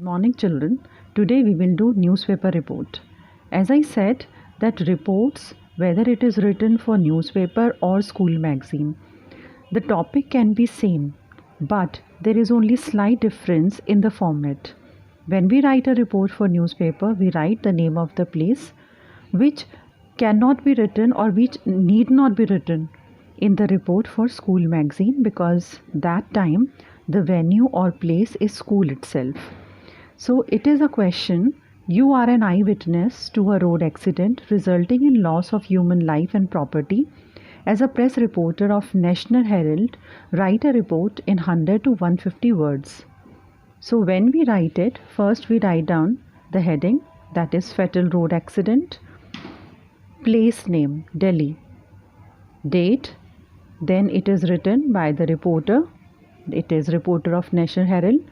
Morning children, today we will do newspaper report. As I said that reports, whether it is written for newspaper or school magazine, the topic can be same, but there is only slight difference in the format. When we write a report for newspaper, we write the name of the place which cannot be written or which need not be written in the report for school magazine, because that time the venue or place is school itself. So it is a question: you are an eyewitness to a road accident resulting in loss of human life and property. As a press reporter of National Herald, write a report in 100 to 150 words. So when we write it, first we write down the heading, that is fatal road accident, place name Delhi, date, then it is written by the reporter, it is reporter of National Herald.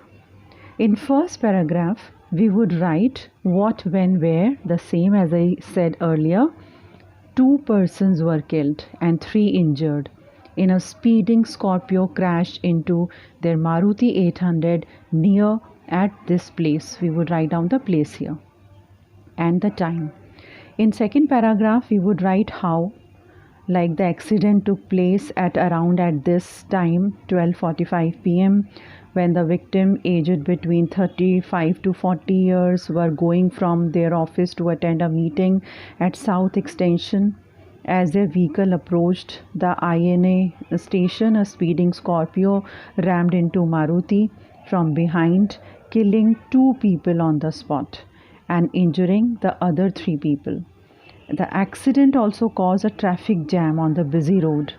In first paragraph, we would write what, when, where, the same as I said earlier. 2 persons were killed and 3 injured in a speeding Scorpio crashed into their Maruti 800 near at this place. We would write down the place here and the time. In second paragraph, we would write how, like the accident took place at around at this time 12:45 p.m. when the victim, aged between 35 to 40 years, were going from their office to attend a meeting at South Extension. As their vehicle approached the INA station, a speeding Scorpio rammed into Maruti from behind, killing 2 people on the spot and injuring the other 3 people. The accident also caused a traffic jam on the busy road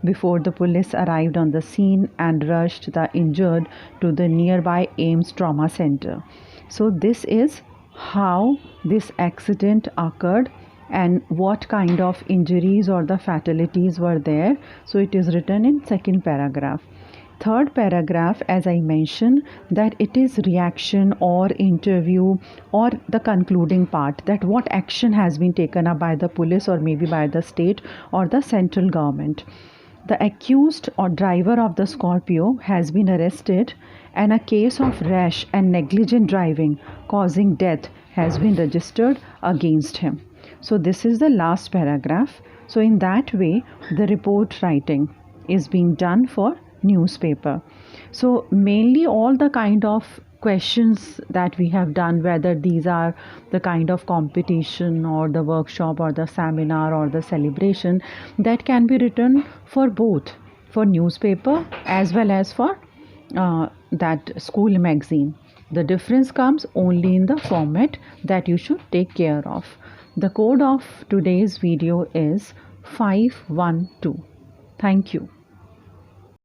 before the police arrived on the scene and rushed the injured to the nearby AIIMS Trauma Center. So this is how this accident occurred and what kind of injuries or the fatalities were there. So it is written in second paragraph. Third paragraph, as I mentioned, that it is reaction or interview or the concluding part, that what action has been taken up by the police or maybe by the state or the central government. The accused or driver of the Scorpio has been arrested and a case of rash and negligent driving causing death has been registered against him. So this is the last paragraph. So in that way, the report writing is being done for newspaper. So mainly all the kind of questions that we have done, whether these are the kind of competition or the workshop or the seminar or the celebration, that can be written for both, for newspaper as well as for that school magazine. The difference comes only in the format that you should take care of. The code of today's video is 512. Thank you.